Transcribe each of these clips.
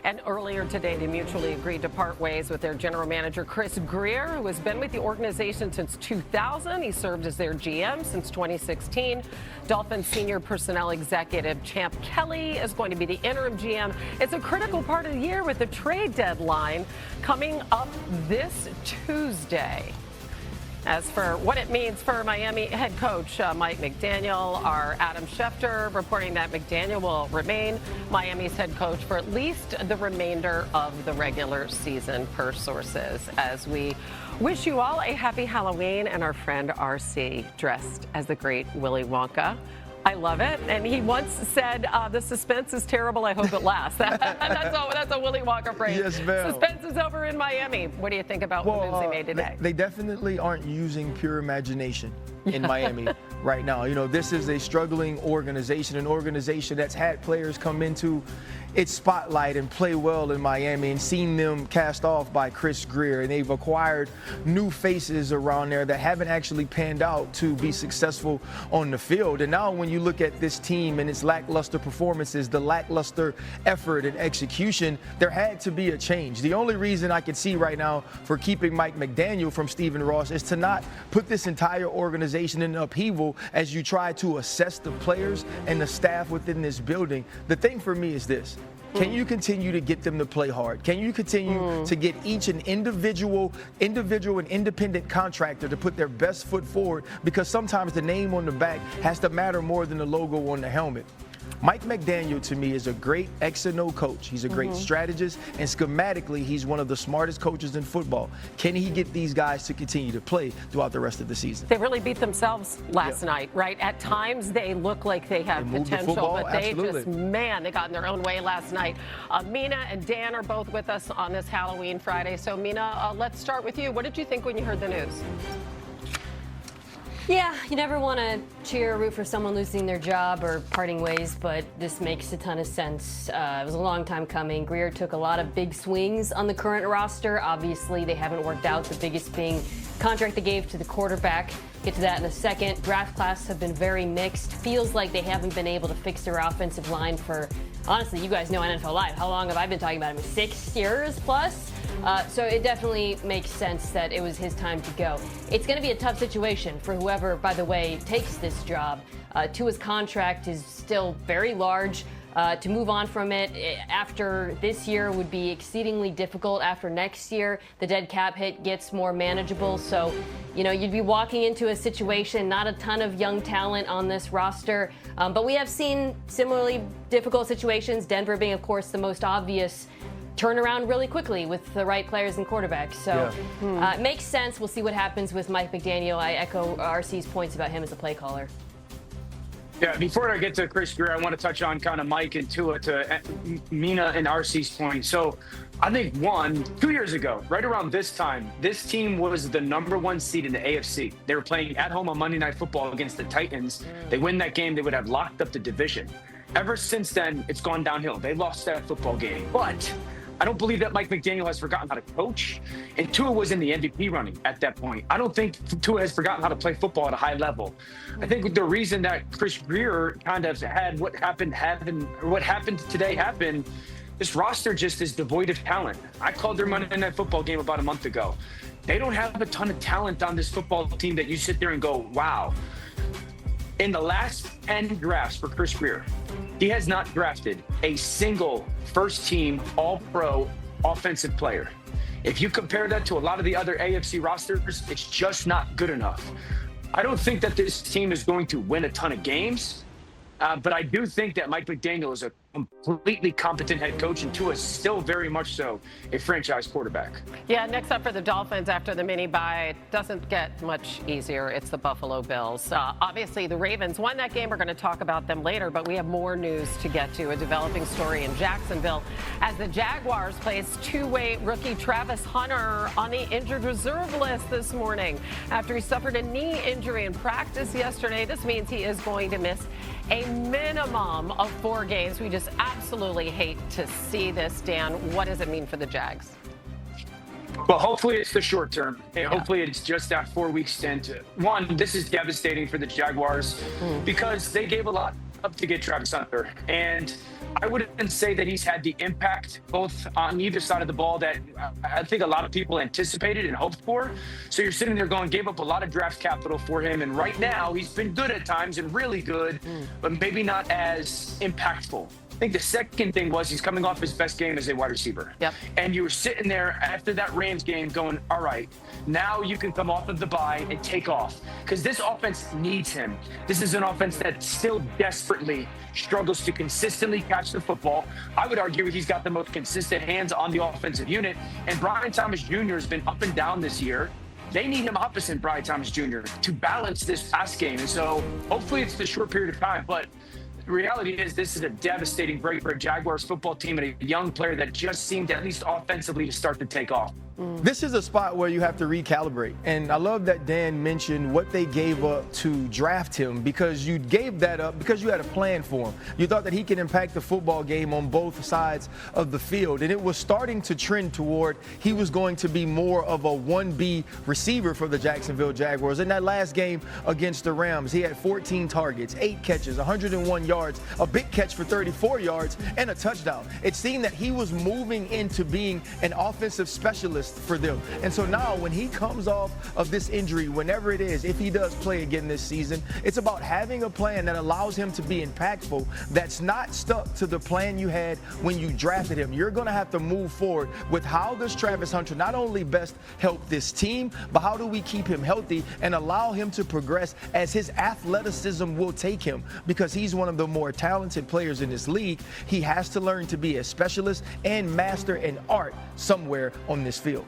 And earlier today, they mutually agreed to part ways with their general manager, Chris Grier, who has been with the organization since 2000. He served as their GM since 2016. Dolphins senior personnel executive Champ Kelly is going to be the interim GM. It's a critical part of the year with the trade deadline coming up this Tuesday. As for what it means for Miami head coach Mike McDaniel, our Adam Schefter reporting that McDaniel will remain Miami's head coach for at least the remainder of the regular season, per sources. As we wish you all a happy Halloween, and our friend RC dressed as the great Willy Wonka. I love it. And he once said, the suspense is terrible. I hope it lasts. That's a Willy Wonka phrase. Yes, ma'am. Suspense is over in Miami. What do you think about the moves they made today? They definitely aren't using pure imagination in Miami right now. You know, this is a struggling organization, an organization that's had players come into its spotlight and play well in Miami, and seen them cast off by Chris Grier. And they've acquired new faces around there that haven't actually panned out to be successful on the field. And now when you look at this team and its lackluster performances, the lackluster effort and execution, there had to be a change. The only reason I can see right now for keeping Mike McDaniel from Stephen Ross is to not put this entire organization in upheaval as you try to assess the players and the staff within this building. The thing for me is this: can you continue to get them to play hard? Can you continue to get each an individual and independent contractor to put their best foot forward? Because sometimes the name on the back has to matter more than the logo on the helmet. Mike McDaniel, to me, is a great X and O coach. He's a great strategist, and schematically, he's one of the smartest coaches in football. Can he get these guys to continue to play throughout the rest of the season? They really beat themselves last night, right? At times, they look like they have potential, but they they got in their own way last night. Mina and Dan are both with us on this Halloween Friday. So, Mina, let's start with you. What did you think when you heard the news? Yeah, you never want to cheer or root for someone losing their job or parting ways, but this makes a ton of sense. It was a long time coming. Grier took a lot of big swings on the current roster. Obviously, they haven't worked out, the biggest being contract they gave to the quarterback. Get to that in a second. Draft class have been very mixed. Feels like they haven't been able to fix their offensive line for, honestly, you guys know NFL Live. How long have I been talking about it? 6 years plus? So it definitely makes sense that it was his time to go. It's going to be a tough situation for whoever, by the way, takes this job. Tua's contract is still very large. To move on from it after this year would be exceedingly difficult. After next year, the dead cap hit gets more manageable. So, you know, you'd be walking into a situation, not a ton of young talent on this roster. But we have seen similarly difficult situations, Denver being, of course, the most obvious, turn around really quickly with the right players and quarterbacks. So it makes sense. We'll see what happens with Mike McDaniel. I echo RC's points about him as a play caller. Yeah, before I get to Chris Grier, I want to touch on kind of Mike and Tua to Mina and RC's point. So I think 2 years ago, right around this time, this team was the #1 seed in the AFC. They were playing at home on Monday Night Football against the Titans. They win that game, they would have locked up the division. Ever since then, it's gone downhill. They lost that football game. But I don't believe that Mike McDaniel has forgotten how to coach. And Tua was in the MVP running at that point. I don't think Tua has forgotten how to play football at a high level. I think the reason that Chris Grier kind of had what happened today happen, this roster just is devoid of talent. I called their Monday Night Football game about a month ago. They don't have a ton of talent on this football team that you sit there and go, wow. In the last 10 drafts for Chris Grier, he has not drafted a single first-team All-Pro offensive player. If you compare that to a lot of the other AFC rosters, it's just not good enough. I don't think that this team is going to win a ton of games, but I do think that Mike McDaniel is a completely competent head coach, and Tua is still very much so a franchise quarterback. Yeah, next up for the Dolphins after the mini-bye, it doesn't get much easier. It's the Buffalo Bills. Obviously, the Ravens won that game. We're going to talk about them later, but we have more news to get to. A developing story in Jacksonville as the Jaguars placed two-way rookie Travis Hunter on the injured reserve list this morning after he suffered a knee injury in practice yesterday. This means he is going to miss a minimum of 4 games. We just absolutely hate to see this, Dan. What does it mean for the Jags? Well, hopefully it's the short term. Hopefully it's just that 4-week stint. One, this is devastating for the Jaguars because they gave a lot. up to get Travis Hunter. And I wouldn't say that he's had the impact both on either side of the ball that I think a lot of people anticipated and hoped for. So you're sitting there going, gave up a lot of draft capital for him. And right now he's been good at times and really good, but maybe not as impactful. I think the second thing was he's coming off his best game as a wide receiver. Yep. And you were sitting there after that Rams game going, all right, now you can come off of the bye and take off. Because this offense needs him. This is an offense that still desperately struggles to consistently catch the football. I would argue he's got the most consistent hands on the offensive unit. And Brian Thomas Jr. has been up and down this year. They need him opposite Brian Thomas Jr. to balance this pass game. And so hopefully it's a short period of time, but the reality is this is a devastating break for a Jaguars football team and a young player that just seemed, at least offensively, to start to take off. This is a spot where you have to recalibrate. And I love that Dan mentioned what they gave up to draft him, because you gave that up because you had a plan for him. You thought that he could impact the football game on both sides of the field. And it was starting to trend toward he was going to be more of a 1B receiver for the Jacksonville Jaguars. In that last game against the Rams, he had 14 targets, 8 catches, 101 yards, a big catch for 34 yards, and a touchdown. It seemed that he was moving into being an offensive specialist for them. And so now when he comes off of this injury, whenever it is, if he does play again this season, it's about having a plan that allows him to be impactful, that's not stuck to the plan you had when you drafted him. You're going to have to move forward with how does Travis Hunter not only best help this team, but how do we keep him healthy and allow him to progress as his athleticism will take him, because he's one of the more talented players in this league. He has to learn to be a specialist and master an art somewhere on this field.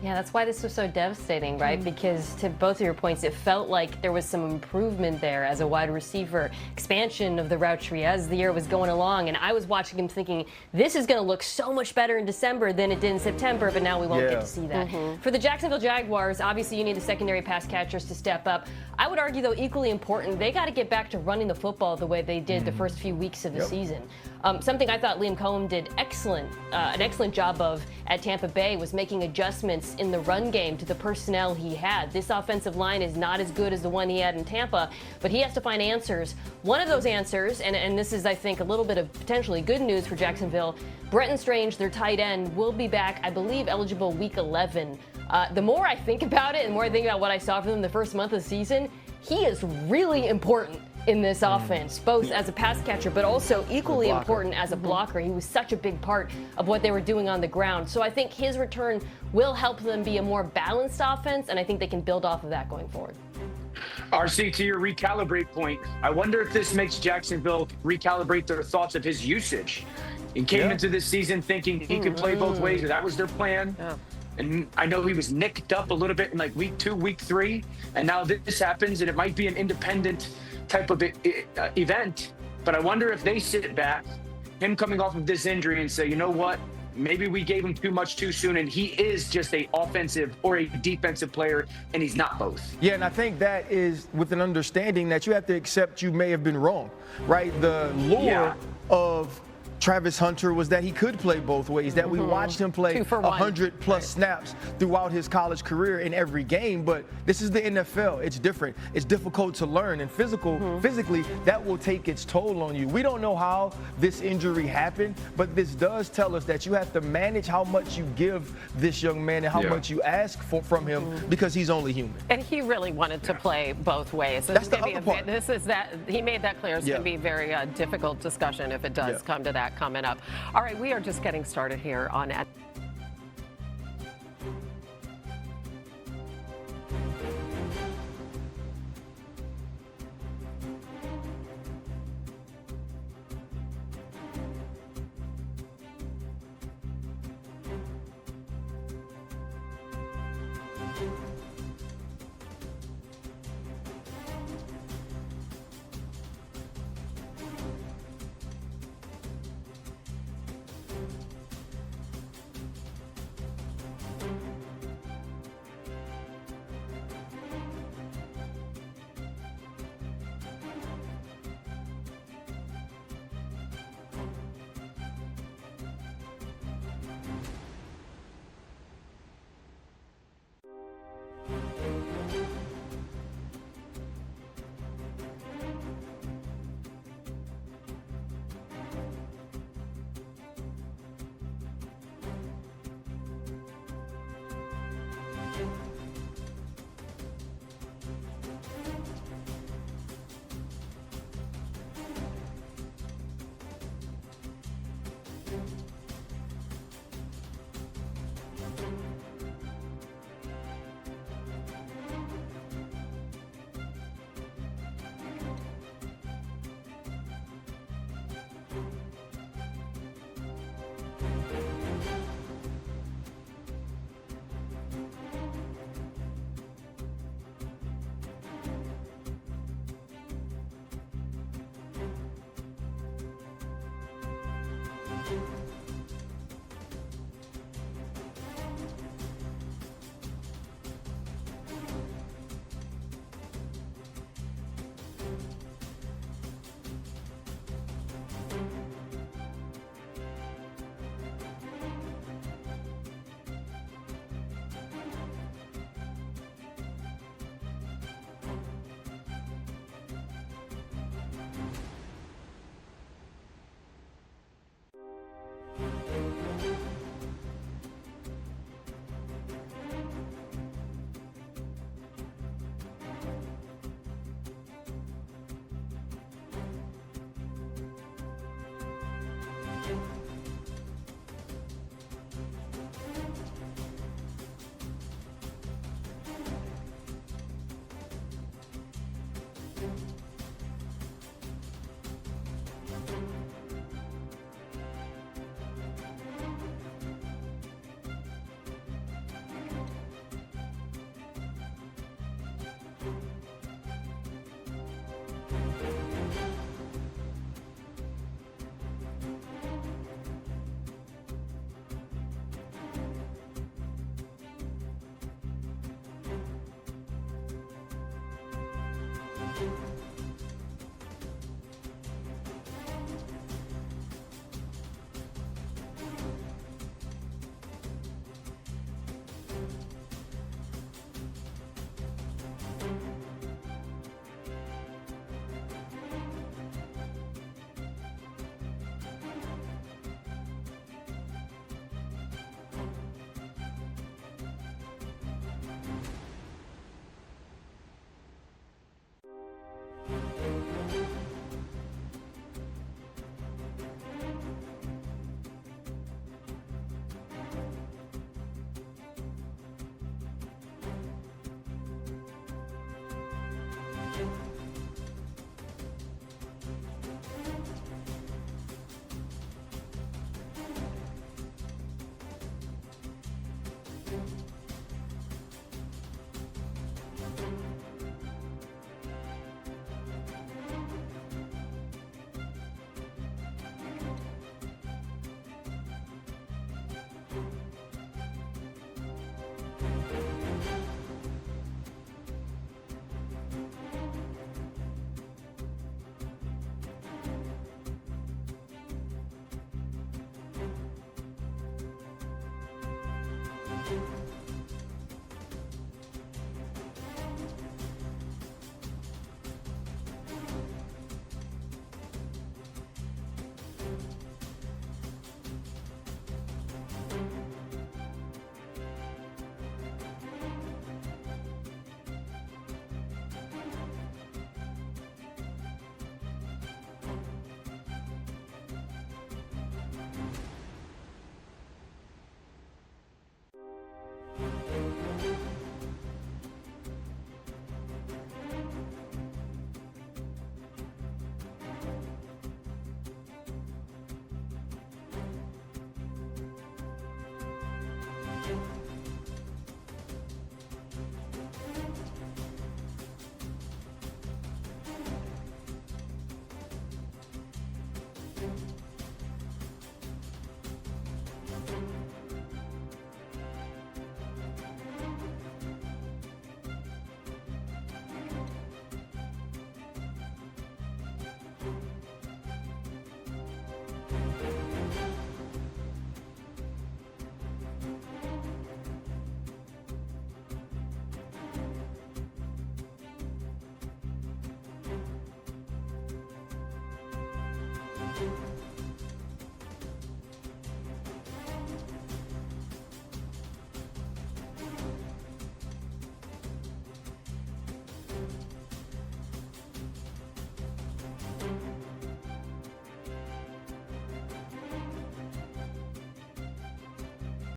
Yeah, that's why this was so devastating, right? Because to both of your points, it felt like there was some improvement there as a wide receiver, expansion of the route tree as the year was going along. And I was watching him thinking, this is going to look so much better in December than it did in September, but now we won't get to see that. For the Jacksonville Jaguars, obviously you need the secondary pass catchers to step up. I would argue, though, equally important, they got to get back to running the football the way they did the first few weeks of the season. Something I thought Liam Cohen did an excellent job of at Tampa Bay was making adjustments in the run game to the personnel he had. This offensive line is not as good as the one he had in Tampa, but he has to find answers. One of those answers, and this is, I think, a little bit of potentially good news for Jacksonville, Brenton Strange, their tight end, will be back, I believe, eligible week 11. The more I think about it and the more I think about what I saw from him the first month of the season, he is really important in this offense, both as a pass catcher, but also equally important as a blocker. He was such a big part of what they were doing on the ground. So I think his return will help them be a more balanced offense, and I think they can build off of that going forward. RC, to your recalibrate point, I wonder if this makes Jacksonville recalibrate their thoughts of his usage. He came into this season thinking he could play both ways. That was their plan. And I know he was nicked up a little bit in like week 2, week 3, and now this happens, and it might be an independent type of event. But I wonder if they sit back, him coming off of this injury, and say, you know what, maybe we gave him too much too soon, and he is just a offensive or a defensive player, and he's not both. Yeah, and I think that is with an understanding that you have to accept you may have been wrong, right? The lure of Travis Hunter was that he could play both ways, that we watched him play 100+ snaps throughout his college career in every game. But this is the NFL. It's different. It's difficult to learn, and physically, that will take its toll on you. We don't know how this injury happened, but this does tell us that you have to manage how much you give this young man and how much you ask from him, because he's only human. And he really wanted to play both ways. That's the other part. He made that clear. It's going to be a very difficult discussion if it does come to that coming up. All right, we are just getting started here on you.